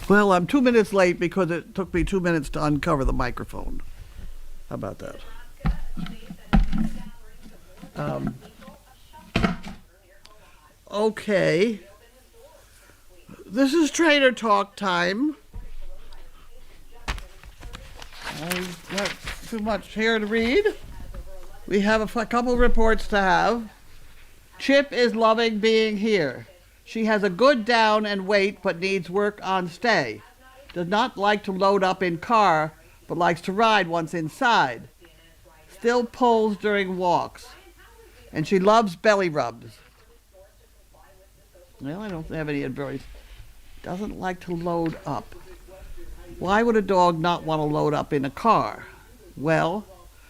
Well, I'm 2 minutes late because it took me 2 minutes to uncover the microphone. How about that? Um, okay. This is Trainer Talk time. I've got too much here to read. We have a couple reports to have. Chip is loving being here. She has a good down and weight, but needs work on stay. Does not like to load up in car, but likes to ride once inside. Still pulls during walks. And she loves belly rubs. Well, I don't have any advice. Doesn't like to load up. Why would a dog not want to load up in a car? Well,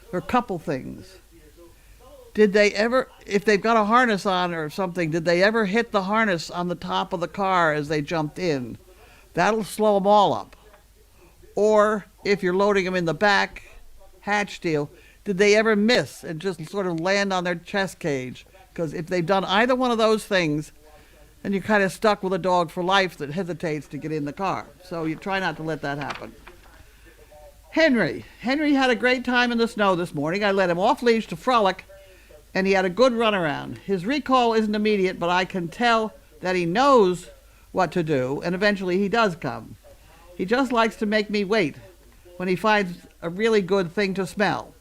there are a couple things. Did they ever, if they've got a harness on or something, did they ever hit the harness on the top of the car as they jumped in? That'll slow them all up. Or if you're loading them in the back hatch deal, did they ever miss and just sort of land on their chest cage? Because if they've done either one of those things, then you're kind of stuck with a dog for life that hesitates to get in the car. So you try not to let that happen. Henry had a great time in the snow this morning. I let him off leash to frolic, and he had a good run around. His recall isn't immediate, but I can tell that he knows what to do, and eventually he does come. He just likes to make me wait when he finds a really good thing to smell.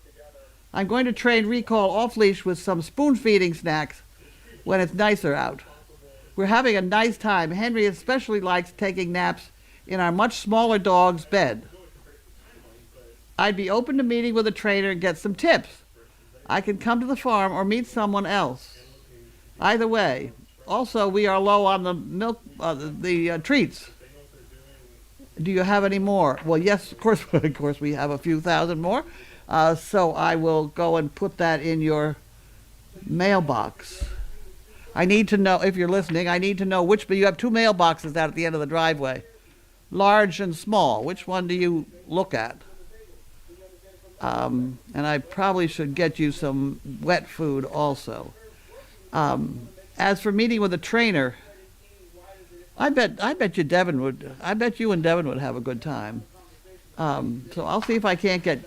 I'm going to train recall off leash with some spoon feeding snacks when it's nicer out. We're having a nice time. Henry especially likes taking naps in our much smaller dog's bed. I'd be open to meeting with a trainer and get some tips. I can come to the farm or meet someone else. Either way. Also, we are low on the milk, treats. Do you have any more? Well, yes, of course, we have a few thousand more. So I will go and put that in your mailbox. I need to know, if you're listening, I need to know which, but you have two mailboxes out at the end of the driveway. Large and small. Which one do you look at? And I probably should get you some wet food also. As for meeting with a trainer, I bet you and Devin would have a good time. So I'll see if I can't get,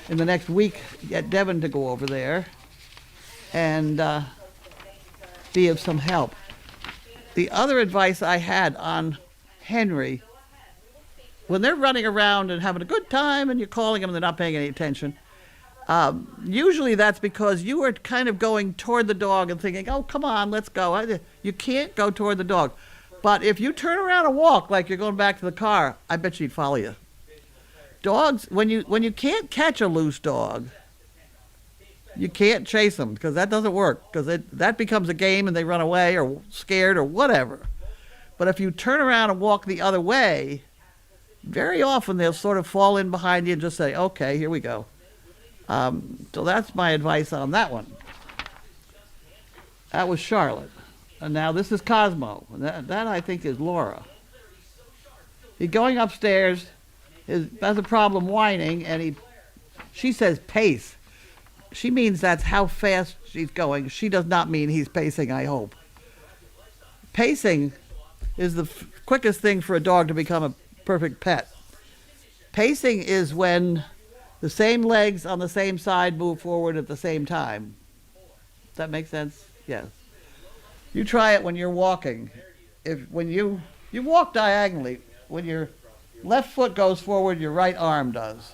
in the next week, get Devin to go over there and be of some help. The other advice I had on Henry, when they're running around and having a good time and you're calling them and they're not paying any attention, usually that's because you are kind of going toward the dog and thinking, oh, come on, let's go. You can't go toward the dog. But if you turn around and walk like you're going back to the car, I bet she'd follow you. Dogs, when you can't catch a loose dog, you can't chase them because that doesn't work, because that becomes a game and they run away or scared or whatever. But if you turn around and walk the other way, very often they'll sort of fall in behind you and just say, okay, here we go. So that's my advice on that one. That was Charlotte. And now this is Cosmo. That I think is Laura. He's going upstairs, has a problem whining, and she says pace. She means that's how fast she's going. She does not mean he's pacing, I hope. Pacing is the quickest thing for a dog to become a perfect pet. Pacing is when the same legs on the same side move forward at the same time. Does that make sense? Yes. You try it when you're walking. When you walk diagonally, when your left foot goes forward, your right arm does.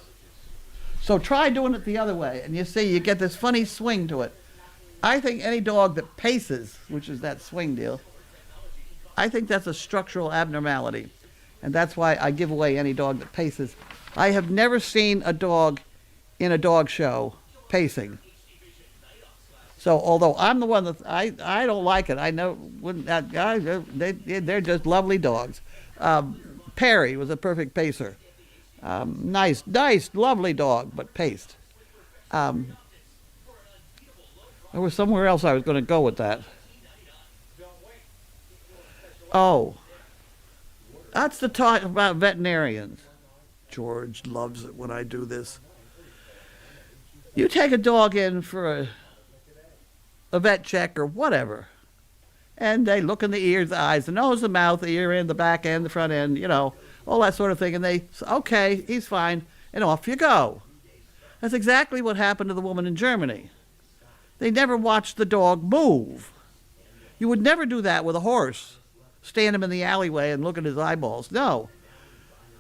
So try doing it the other way, and you see you get this funny swing to it. I think any dog that paces, which is that swing deal, I think that's a structural abnormality. And that's why I give away any dog that paces. I have never seen a dog in a dog show pacing. So although I'm the one that I don't like it, I know they're just lovely dogs. Perry was a perfect pacer. Nice, lovely dog, but paced. There was somewhere else I was going to go with that. Oh, that's the talk about veterinarians. George loves it when I do this. You take a dog in for a vet check or whatever, and they look in the ears, the eyes, the nose, the mouth, the ear end, the back end, the front end, all that sort of thing. And they say, okay, he's fine, and off you go. That's exactly what happened to the woman in Germany. They never watched the dog move. You would never do that with a horse. Stand him in the alleyway and look at his eyeballs. No.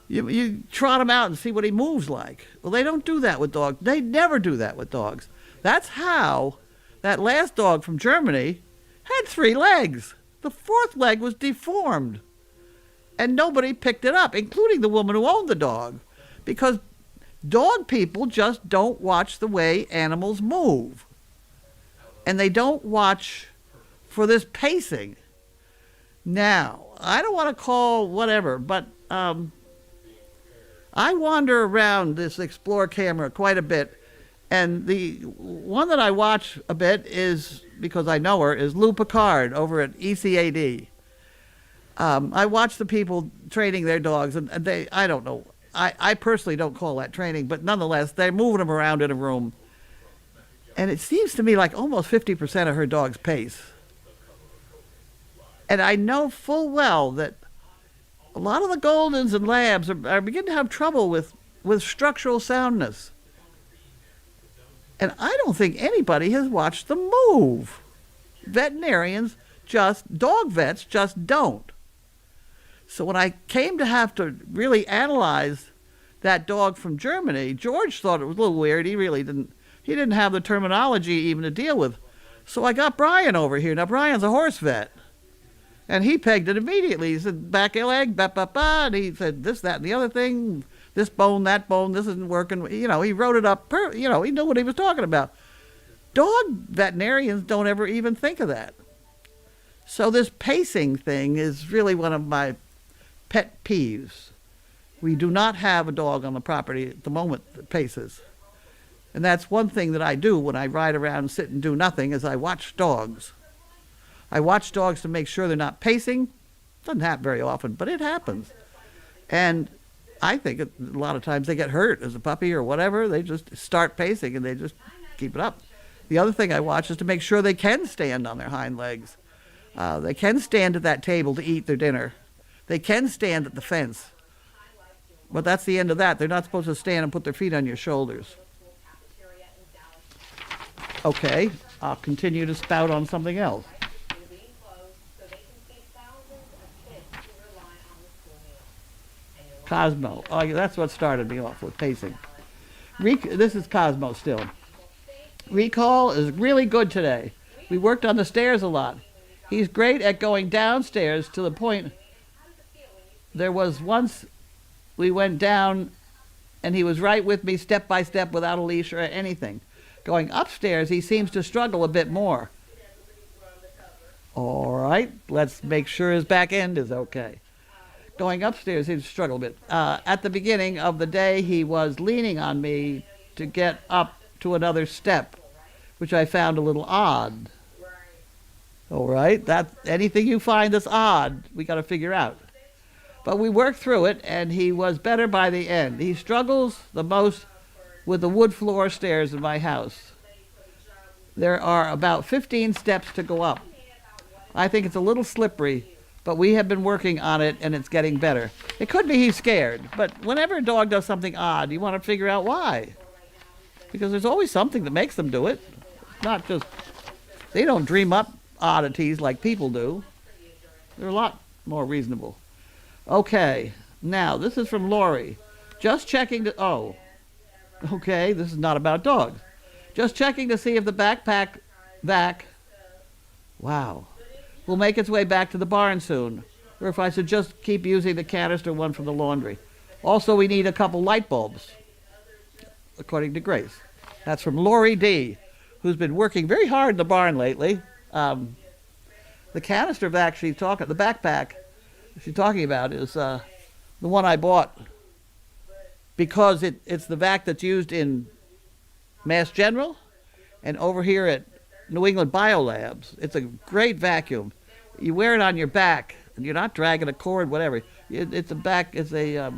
You trot him out and see what he moves like. Well, they don't do that with dogs. They never do that with dogs. That's how that last dog from Germany had 3 legs. The 4th leg was deformed. And nobody picked it up, including the woman who owned the dog. Because dog people just don't watch the way animals move. And they don't watch for this pacing. Now, I don't want to call whatever, but I wander around this Explore camera quite a bit, and the one that I watch a bit is, because I know her, is Lou Picard over at ECAD. I watch the people training their dogs, and they, I don't know, I personally don't call that training, but nonetheless, they're moving them around in a room. And it seems to me like almost 50% of her dogs pace. And I know full well that a lot of the Goldens and Labs are beginning to have trouble with structural soundness. And I don't think anybody has watched them move. Veterinarians dog vets just don't. So when I came to have to really analyze that dog from Germany, George thought it was a little weird. He really didn't have the terminology even to deal with. So I got Brian over here. Now, Brian's a horse vet. And he pegged it immediately. He said, back leg, ba-ba-ba. And he said, this, that, and the other thing. This bone, that bone, this isn't working. You know, he wrote it up. He knew what he was talking about. Dog veterinarians don't ever even think of that. So this pacing thing is really one of my pet peeves. We do not have a dog on the property at the moment that paces. And that's one thing that I do when I ride around and sit and do nothing, is I watch dogs. I watch dogs to make sure they're not pacing. Doesn't happen very often, but it happens. And I think a lot of times they get hurt as a puppy or whatever. They just start pacing and they just keep it up. The other thing I watch is to make sure they can stand on their hind legs. They can stand at that table to eat their dinner. They can stand at the fence. But that's the end of that. They're not supposed to stand and put their feet on your shoulders. Okay, I'll continue to spout on something else. Cosmo. Oh, that's what started me off with pacing. This is Cosmo still. Recall is really good today. We worked on the stairs a lot. He's great at going downstairs to the point there was once we went down and he was right with me step by step without a leash or anything. Going upstairs, he seems to struggle a bit more. All right, let's make sure his back end is okay. Going upstairs, he struggled a bit. At the beginning of the day, he was leaning on me to get up to another step, which I found a little odd. All right, anything you find that's odd, we got to figure out. But we worked through it, and he was better by the end. He struggles the most with the wood floor stairs in my house. There are about 15 steps to go up. I think it's a little slippery, but we have been working on it, and it's getting better. It could be he's scared, but whenever a dog does something odd, you want to figure out why. Because there's always something that makes them do it. It's not just, they don't dream up oddities like people do. They're a lot more reasonable. Okay, now this is from Lori. Just checking to, okay, this is not about dogs. Just checking to see if the backpack vac, will make its way back to the barn soon, or if I should just keep using the canister one from the laundry. Also, we need a couple light bulbs, according to Grace. That's from Lori D., who's been working very hard in the barn lately. The canister vac the backpack she's talking about is the one I bought because it's the vac that's used in Mass General and over here at New England Biolabs. It's a great vacuum. You wear it on your back and you're not dragging a cord, whatever. It's a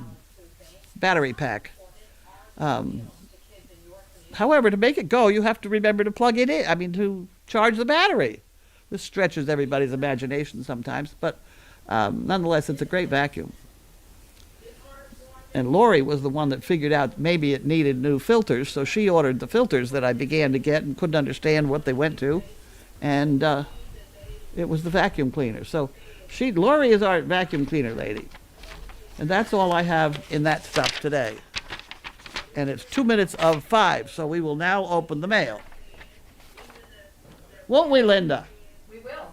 battery pack. However, to make it go, you have to remember to plug it in. To charge the battery. This stretches everybody's imagination sometimes, but nonetheless, it's a great vacuum. And Lori was the one that figured out maybe it needed new filters, so she ordered the filters that I began to get and couldn't understand what they went to. And it was the vacuum cleaner. So Lori is our vacuum cleaner lady. And that's all I have in that stuff today. And it's 2 minutes of 5, so we will now open the mail. Won't we, Linda? We will.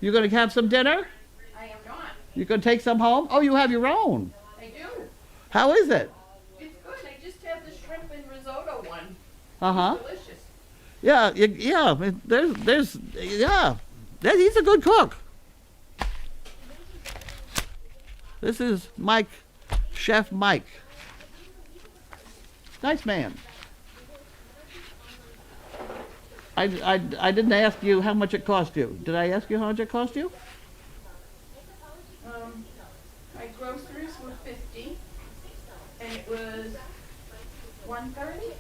You going to have some dinner? I am not. You going to take some home? Oh, you have your own. I do. How is it? It's good. I just had the shrimp and risotto one. Uh-huh. It's delicious. Yeah, yeah. He's a good cook. This is Mike, Chef Mike. Nice man. I didn't ask you how much it cost you. Did I ask you how much it cost you? My groceries were $50, and it was $130.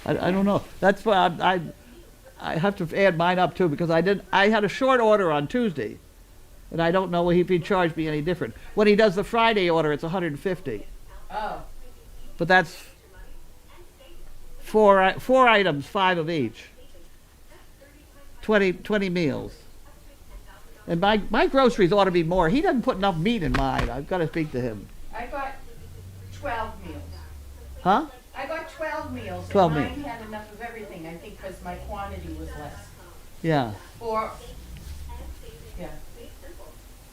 I don't know. That's why I have to add mine up too, because I had a short order on Tuesday, and I don't know if he charged me any different. When he does the Friday order, it's $150. Oh. But that's four items, 5 of each. 20 meals. And my groceries ought to be more. He doesn't put enough meat in mine. I've got to speak to him. I got 12 meals. Huh? I got 12 meals. 12 and meals. mine had enough of everything, I think, because my quantity was less. Yeah. 4 times.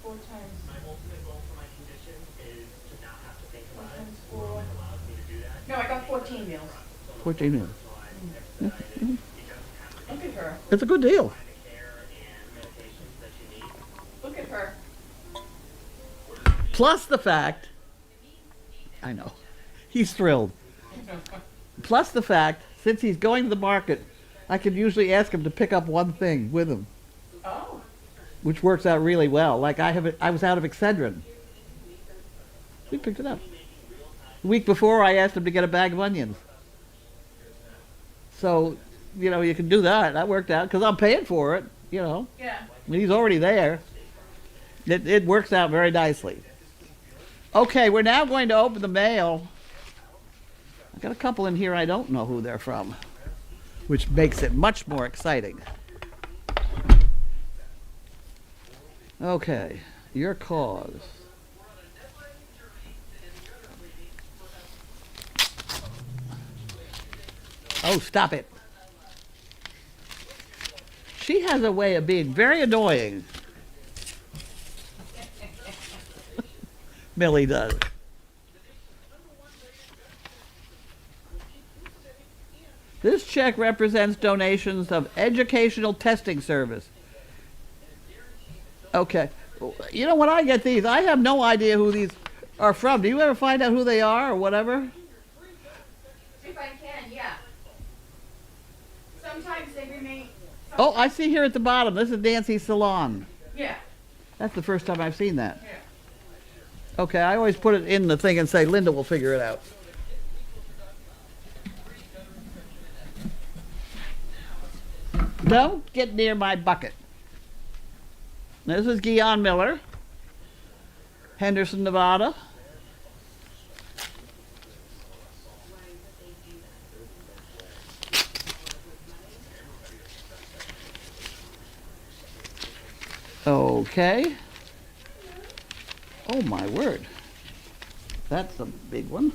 My ultimate goal for my condition is to not have to think about it. Times 4. Allows me to do that. No, I got 14 meals. 14 meals. Look at her. It's a good deal. Look at her. Plus the fact, I know, he's thrilled. Plus the fact, since he's going to the market, I can usually ask him to pick up one thing with him, Oh. which works out really well. Like I was out of Excedrin. He picked it up. The week before, I asked him to get a bag of onions. So, you can do that. That worked out because I'm paying for it. Yeah. I mean, he's already there. It works out very nicely. Okay, we're now going to open the mail. I've got a couple in here I don't know who they're from, which makes it much more exciting. Okay, your cause. Oh, stop it. She has a way of being very annoying. Millie does. This check represents donations of educational testing service. Okay. When I get these, I have no idea who these are from. Do you ever find out who they are or whatever? If I can, yeah. Sometimes they remain. Oh, I see here at the bottom. This is Nancy's Salon. Yeah. That's the first time I've seen that. Yeah. Okay, I always put it in the thing and say, Linda will figure it out. Don't get near my bucket. This is Guion Miller, Henderson, Nevada. Okay. Oh my word. That's a big one.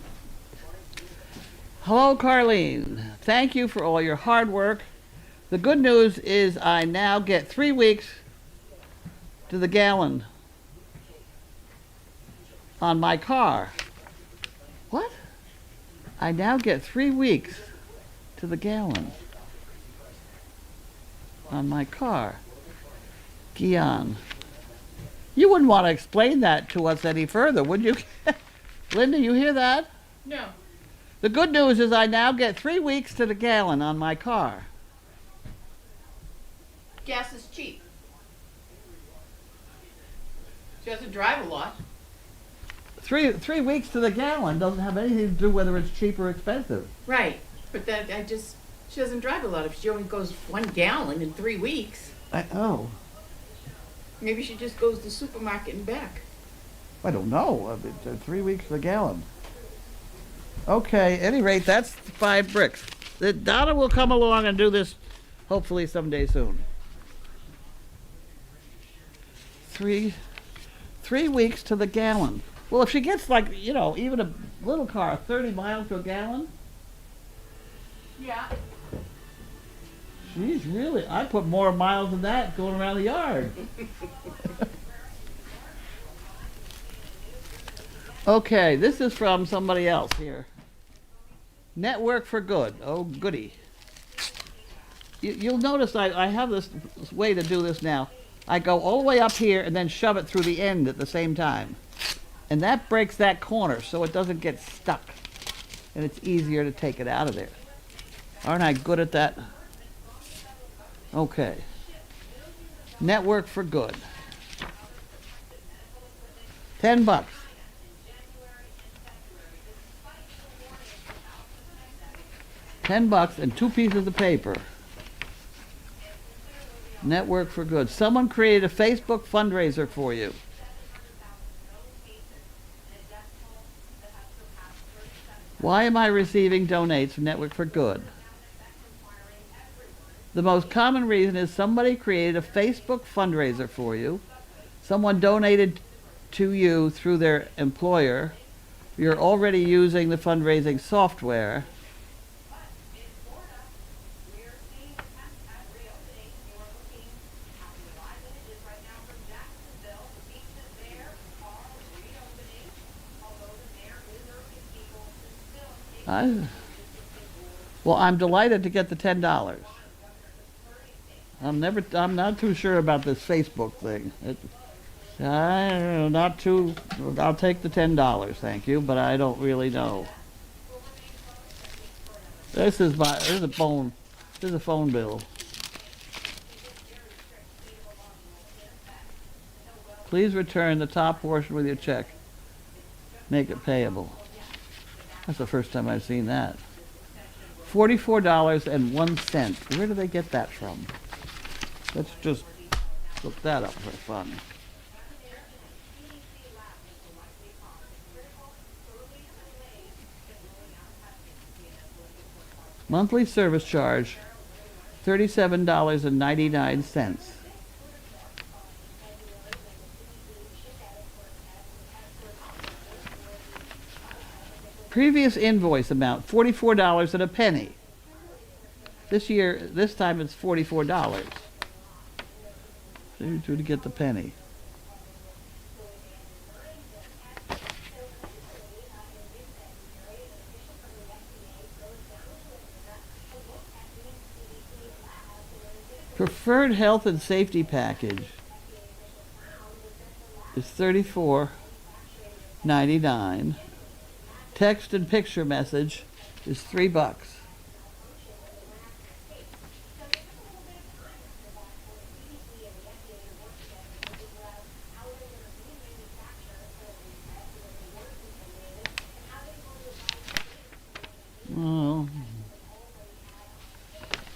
Hello, Carlene. Thank you for all your hard work. The good news is I now get 3 weeks to the gallon on my car. What? I now get 3 weeks to the gallon on my car. Guion. You wouldn't want to explain that to us any further, would you? Linda, you hear that? No. The good news is I now get 3 weeks to the gallon on my car. Gas is cheap. She doesn't drive a lot. Three weeks to the gallon doesn't have anything to do whether it's cheap or expensive. Right. But she doesn't drive a lot. If she only goes 1 gallon in 3 weeks, Oh, maybe she just goes to the supermarket and back. I don't know. 3 weeks to the gallon. Okay, at any rate, that's 5 bricks. Donna will come along and do this hopefully someday soon. 3 weeks to the gallon. Well, if she gets like, even a little car, 30 miles to a gallon, Yeah. she's really, I put more miles than that going around the yard. Okay, this is from somebody else here. Network for Good. Oh, goody. You'll notice I have this way to do this now. I go all the way up here and then shove it through the end at the same time. And that breaks that corner so it doesn't get stuck. And it's easier to take it out of there. Aren't I good at that? Okay. Network for Good. $10. $10 and 2 pieces of paper. Network for Good. Someone created a Facebook fundraiser for you. Why am I receiving donates from Network for Good? The most common reason is somebody created a Facebook fundraiser for you. Someone donated to you through their employer. You're already using the fundraising software. Well, I'm delighted to get the $10. I'm not too sure about this Facebook thing. I'll take the $10, thank you, but I don't really know. This is a phone bill. Please return the top portion with your check. Make it payable. That's the first time I've seen that. $44.01. Where do they get that from? Let's just look that up for fun. Monthly service charge, $37.99. Previous invoice amount, $44 and a penny. This time it's $44. So you do to get the penny. Preferred health and safety package is $34.99. Text and picture message is $3.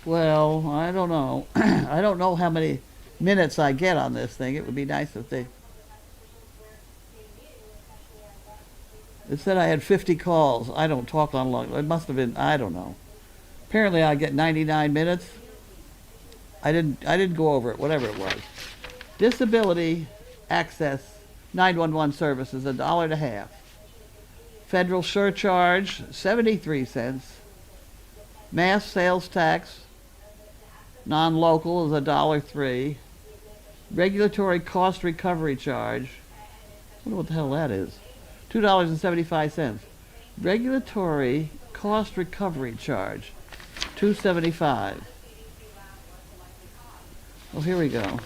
Well, I don't know. I don't know how many minutes I get on this thing. It would be nice if they... It said I had 50 calls. I don't talk on long. It must have been, I don't know. Apparently I get 99 minutes. I didn't go over it, whatever it was. Disability access 911 services, $1.50. Federal surcharge, 73 cents. Mass sales tax, non-local, is $1.03. Regulatory cost recovery charge, I wonder what the hell that is. $2.75. Regulatory cost recovery charge, $2.75. Oh, here we go.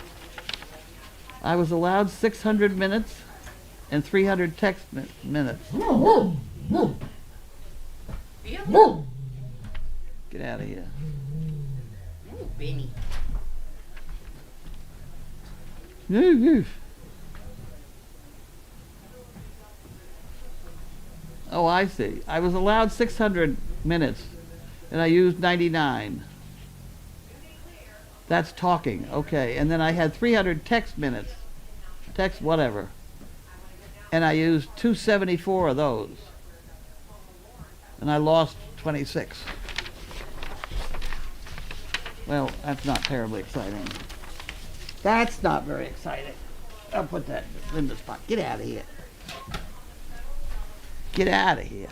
I was allowed 600 minutes and 300 text minutes. Really? Get out of here. Ooh, Benny. Oh, I see. I was allowed 600 minutes, and I used 99. That's talking, okay. And then I had 300 text minutes, text whatever, and I used 274 of those. and I lost 26. Well, that's not terribly exciting. That's not very exciting. I'll put that in Linda's pocket. Get out of here. Get out of here.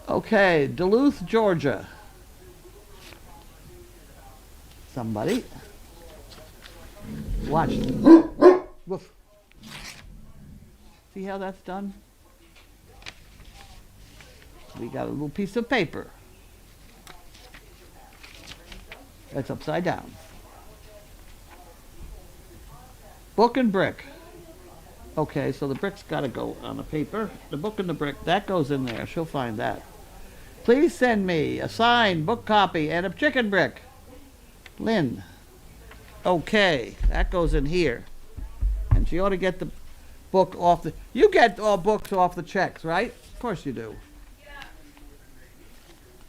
Okay, Duluth, Georgia. Somebody. Watch. Woof. See how that's done? We got a little piece of paper. That's upside down. Book and brick. Okay, so the brick's got to go on the paper. The book and the brick, that goes in there. She'll find that. Please send me a signed book copy and a chicken brick. Lynn. Okay, that goes in here. And she ought to get the book off the... You get all books off the checks, right? Of course you do.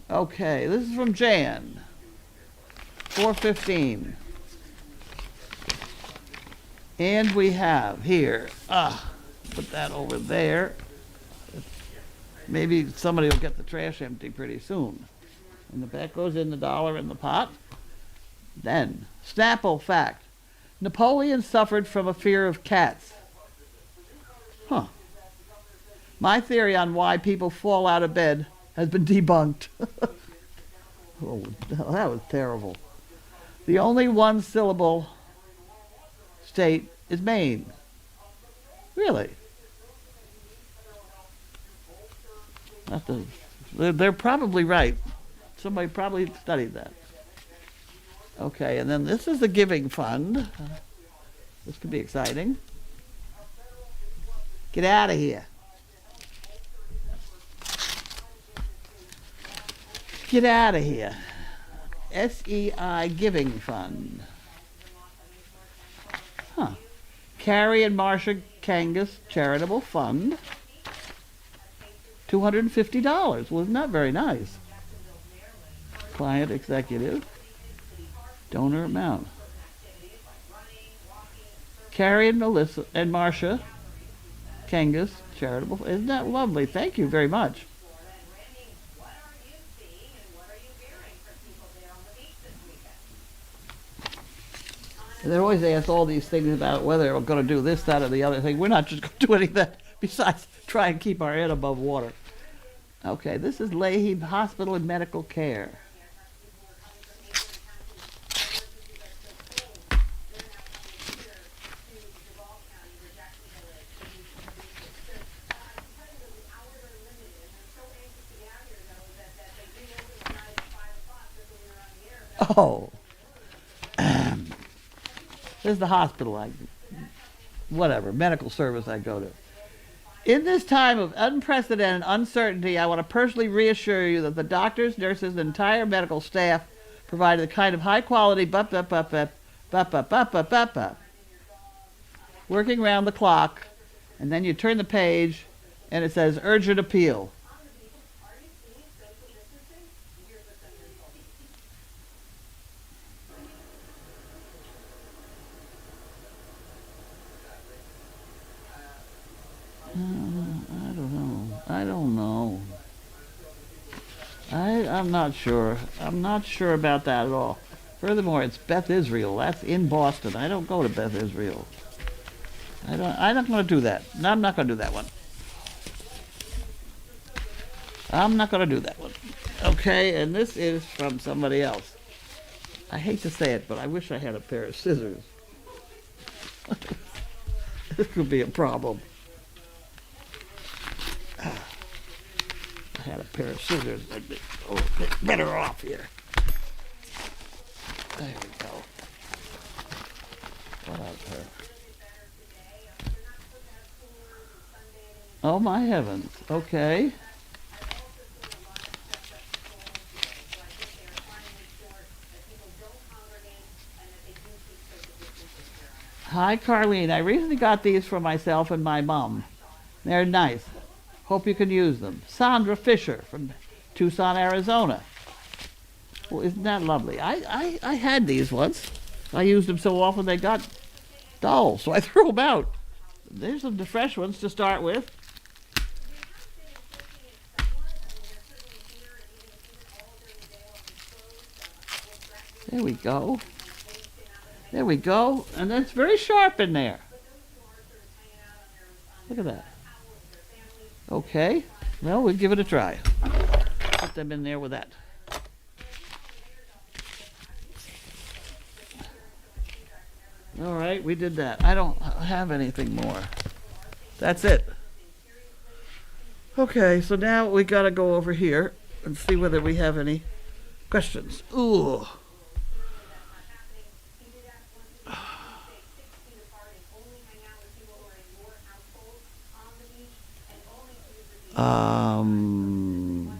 Okay, this is from Jan. 4:15. And we have here, put that over there. Maybe somebody will get the trash empty pretty soon. And that goes in the dollar in the pot. Then, Snapple fact. Napoleon suffered from a fear of cats. Huh. My theory on why people fall out of bed has been debunked. Oh, that was terrible. The only one-syllable state is Maine. Really? They're probably right. Somebody probably studied that. Okay, and then this is the giving fund. This could be exciting. Get out of here. Get out of here. SEI Giving Fund. Huh. Carrie and Marcia Kangas Charitable Fund. $250. Well, isn't that very nice? Client executive. Donor amount. Carrie and Melissa and Marcia Kangas Charitable. Isn't that lovely? Thank you very much. And they're always asked all these things about whether we're going to do this, that, or the other thing. We're not just going to do any of that besides try and keep our head above water. Okay, this is Leahy Hospital and Medical Care. Oh. This is the hospital, whatever, medical service I go to. In this time of unprecedented uncertainty, I want to personally reassure you that the doctors, nurses, and entire medical staff provide the kind of high quality working around the clock, and then you turn the page and it says urgent appeal. I don't know. I'm not sure. I'm not sure about that at all. Furthermore, it's Beth Israel. That's in Boston. I don't go to Beth Israel. I'm not going to do that. No, I'm not going to do that one. I'm not going to do that one. Okay, and this is from somebody else. I hate to say it, but I wish I had a pair of scissors. This could be a problem. I had a pair of scissors. I'd be a little bit better off here. There we go. What else here? Oh my heavens. Okay. Hi, Carlene. I recently got these for myself and my mom. They're nice. Hope you can use them. Sandra Fisher from Tucson, Arizona. Well, isn't that lovely? I had these once. I used them so often they got dull, so I threw them out. There's some fresh ones to start with. There we go. There we go. And that's very sharp in there. Look at that. Okay. Well, we'll give it a try. Put them in there with that. All right, we did that. I don't have anything more. That's it. Okay, so now we got to go over here and see whether we have any questions. Ooh. Um,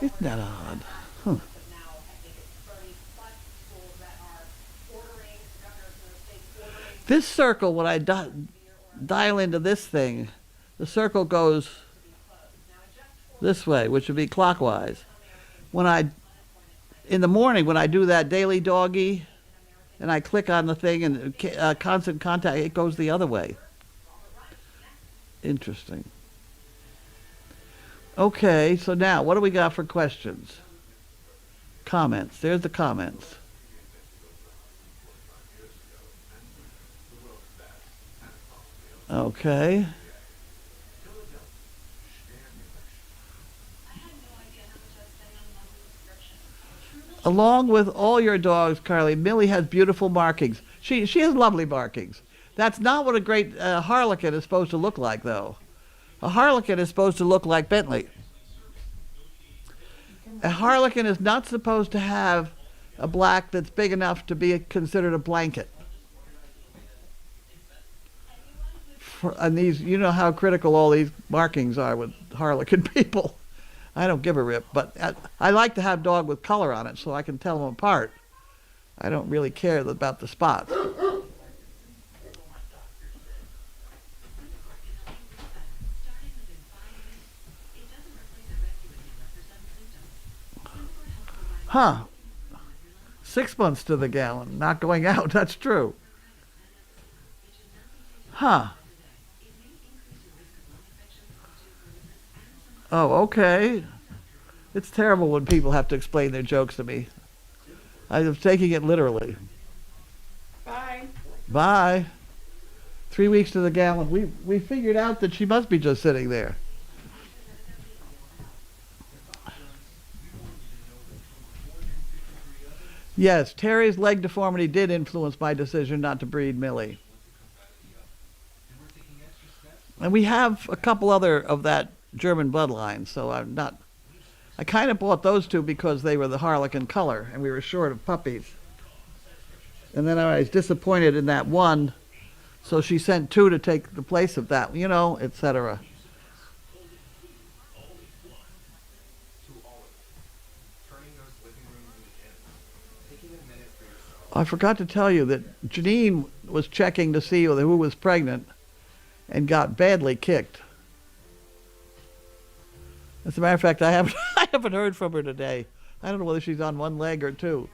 Isn't that odd? Huh. This circle, when I dial into this thing, the circle goes this way, which would be clockwise. In the morning, when I do that daily doggy, and I click on the thing and constant contact, it goes the other way. Interesting. Okay, so now, what do we got for questions? Comments. There's the comments. Okay. Along with all your dogs, Carlene, Millie has beautiful markings. She has lovely markings. That's not what a great harlequin is supposed to look like, though. A harlequin is supposed to look like Bentley. A harlequin is not supposed to have a black that's big enough to be considered a blanket. And these, you know how critical all these markings are with harlequin people. I don't give a rip, but I like to have dog with color on it so I can tell them apart. I don't really care about the spots. Huh. 6 months to the gallon, not going out. That's true. Huh. Oh, okay. It's terrible when people have to explain their jokes to me. I was taking it literally. Bye. Bye. 3 weeks to the gallon. We figured out that she must be just sitting there. Yes, Terry's leg deformity did influence my decision not to breed Millie. And we have a couple other of that German bloodline, so I kind of bought those two because they were the harlequin color, and we were short of puppies. And then I was disappointed in that one, so she sent two to take the place of that, etc. I forgot to tell you that Janine was checking to see who was pregnant and got badly kicked. As a matter of fact, I haven't heard from her today. I don't know whether she's on one leg or two.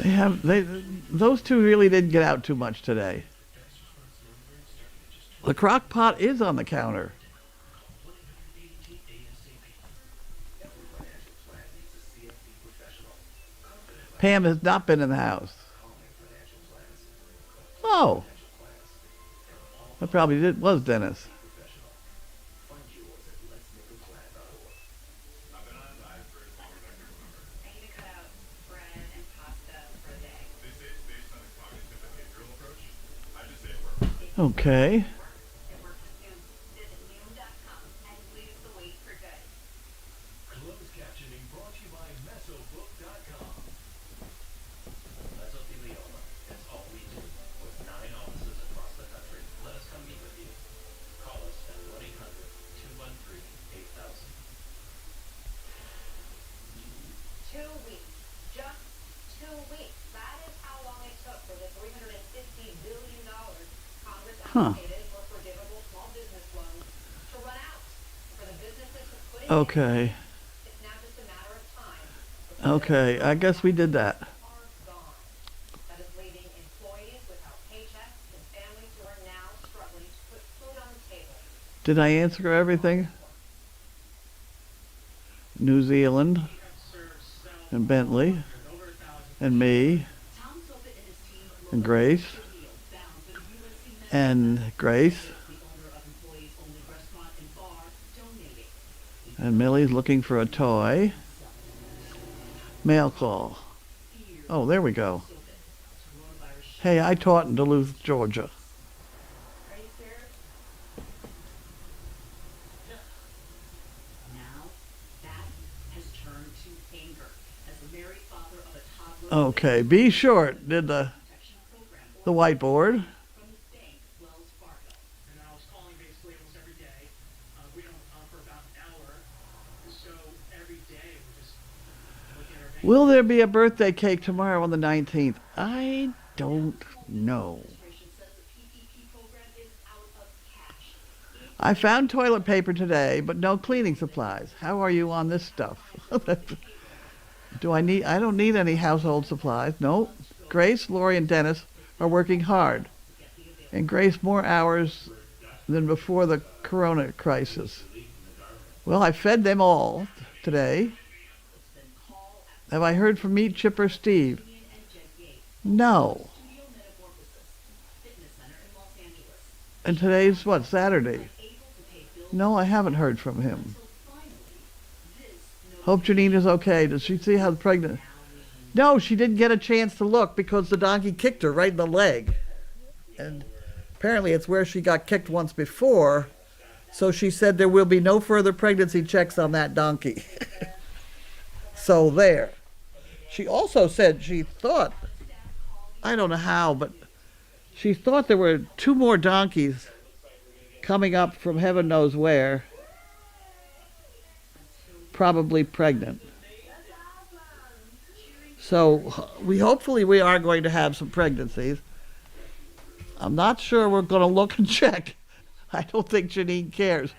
Those two really didn't get out too much today. The crock pot is on the counter. Pam has not been in the house. Oh, that probably was Dennis. Okay. Huh. Okay. Okay, I guess we did that. Did I answer everything? New Zealand and Bentley and me and Grace and Grace and Millie's looking for a toy. Mail call. Oh, there we go. Hey, I taught in Duluth, Georgia. Okay, B Short did the whiteboard. And I was calling basically almost every day. We don't for about an hour. So every day we're just looking at our bank. Will there be a birthday cake tomorrow on the 19th? I don't know. I found toilet paper today, but no cleaning supplies. How are you on this stuff? I don't need any household supplies. No. Grace, Lori, and Dennis are working hard. And Grace more hours than before the corona crisis. Well, I fed them all today. Have I heard from Meat Chipper Steve? No. And today's what, Saturday? No, I haven't heard from him. Hope Janine is okay. Does she see how pregnant? No, she didn't get a chance to look because the donkey kicked her right in the leg. And apparently it's where she got kicked once before. So she said there will be no further pregnancy checks on that donkey. So there. She also said she thought, I don't know how, but she thought there were 2 more donkeys coming up from heaven knows where, probably pregnant. So hopefully we are going to have some pregnancies. I'm not sure we're going to look and check. I don't think Janine cares.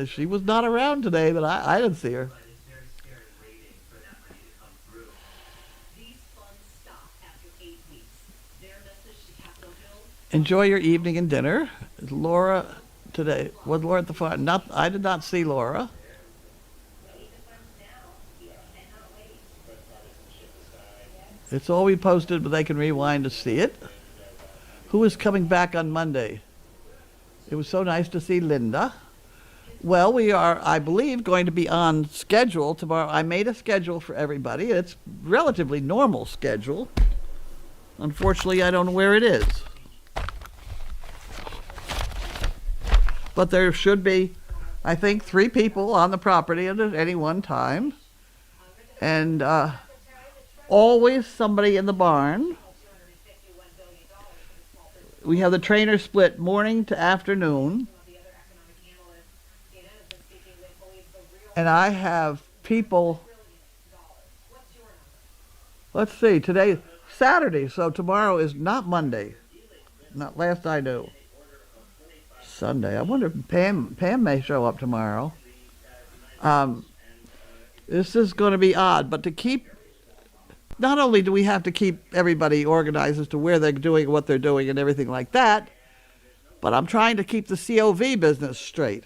She was not around today, but I didn't see her. Enjoy your evening and dinner. Is Laura today? Was Laura at the farm? I did not see Laura. It's all we posted, but they can rewind to see it. Who is coming back on Monday? It was so nice to see Linda. Well, we are, I believe, going to be on schedule tomorrow. I made a schedule for everybody. It's relatively normal schedule. Unfortunately, I don't know where it is. But there should be, I think, 3 people on the property at any one time. And always somebody in the barn. We have the trainer split morning to afternoon. And I have people, let's see, today, Saturday, so tomorrow is not Monday. Not last I knew. Sunday. I wonder if Pam may show up tomorrow. This is going to be odd, but to keep, not only do we have to keep everybody organized as to where they're doing what they're doing and everything like that, but I'm trying to keep the COV business straight.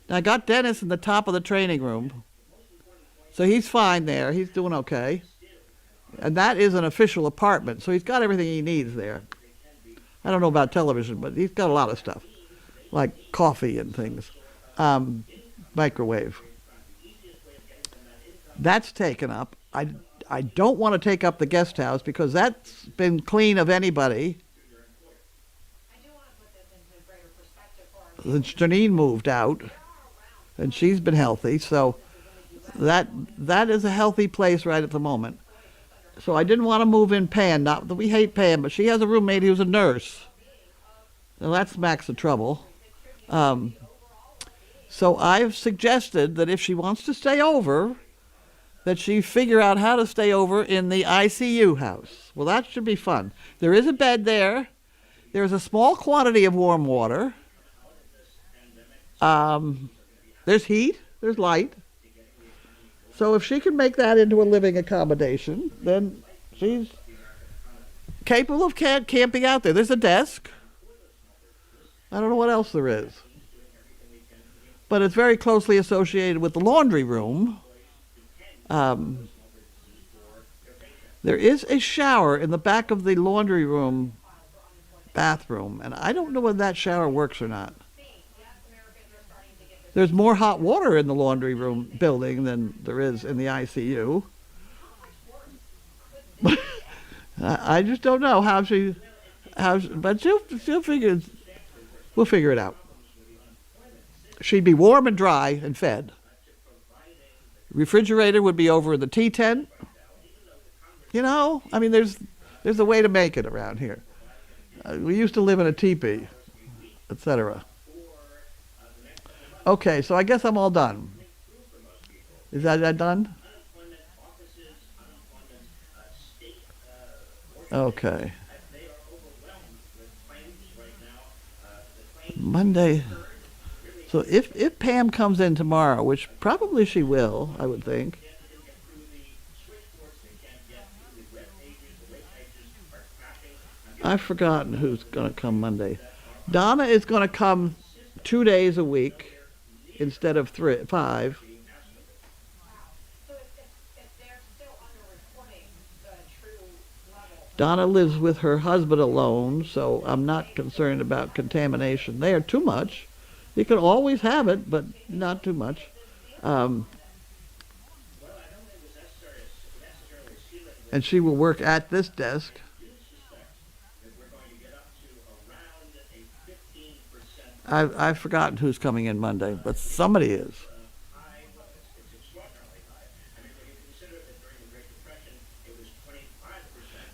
Now, I got Dennis in the top of the training room, so he's fine there. He's doing okay. And that is an official apartment, so he's got everything he needs there. I don't know about television, but he's got a lot of stuff, like coffee and things. Microwave. That's taken up. I don't want to take up the guest house because that's been clean of anybody since Janine moved out, and she's been healthy, so that is a healthy place right at the moment. So I didn't want to move in Pam. Not that we hate Pam, but she has a roommate who's a nurse. Now that smacks of trouble. So I've suggested that if she wants to stay over, that she figure out how to stay over in the ICU house. Well, that should be fun. There is a bed there. There's a small quantity of warm water. There's heat. There's light. So if she can make that into a living accommodation, then she's capable of camping out there. There's a desk. I don't know what else there is. But it's very closely associated with the laundry room. There is a shower in the back of the laundry room bathroom, and I don't know whether that shower works or not. There's more hot water in the laundry room building than there is in the ICU. I just don't know but she'll figure, we'll figure it out. She'd be warm and dry and fed. Refrigerator would be over in the tea tent. You know, I mean, there's a way to make it around here. We used to live in a teepee, etc. Okay, so I guess I'm all done. Is that done? Okay. Monday. So if Pam comes in tomorrow, which probably she will, I would think. I've forgotten who's going to come Monday. Donna is going to come 2 days a week instead of 5. Donna lives with her husband alone, so I'm not concerned about contamination there too much. You can always have it, but not too much. And she will work at this desk. I've forgotten who's coming in Monday, but somebody is.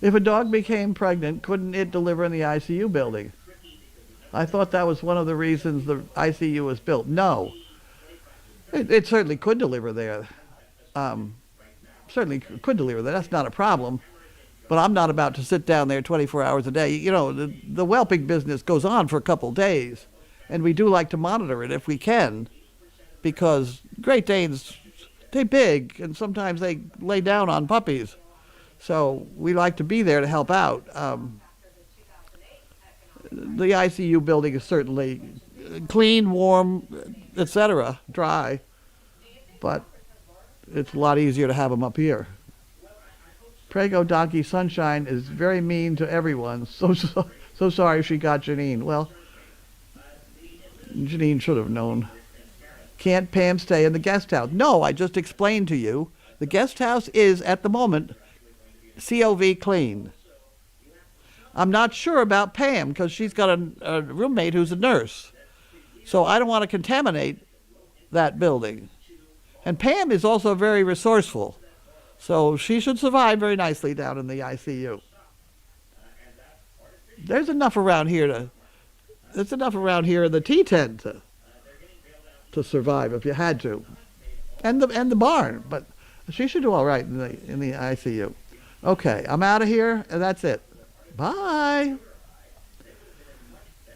If a dog became pregnant, couldn't it deliver in the ICU building? I thought that was one of the reasons the ICU was built. No. It certainly could deliver there. Certainly could deliver there. That's not a problem. But I'm not about to sit down there 24 hours a day. You know, the whelping business goes on for a couple days. And we do like to monitor it if we can. Because Great Danes, they're big. And sometimes they lay down on puppies. So we like to be there to help out. The ICU building is certainly clean, warm, etc., dry, but it's a lot easier to have them up here. Prego Donkey Sunshine is very mean to everyone. So sorry she got Janine. Well, Janine should have known. Can't Pam stay in the guest house? No, I just explained to you. The guest house is, at the moment, COV clean. I'm not sure about Pam because she's got a roommate who's a nurse. So I don't want to contaminate that building. And Pam is also very resourceful. So she should survive very nicely down in the ICU. There's enough around here in the tea tent to survive if you had to. And the barn, but she should do all right in the ICU. Okay, I'm out of here, and that's it. Bye.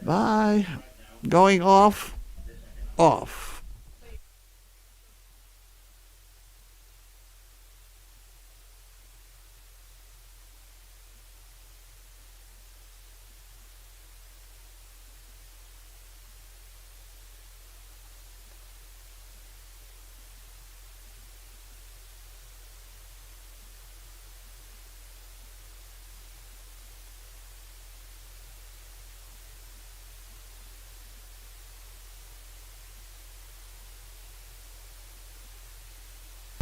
Bye. Going off.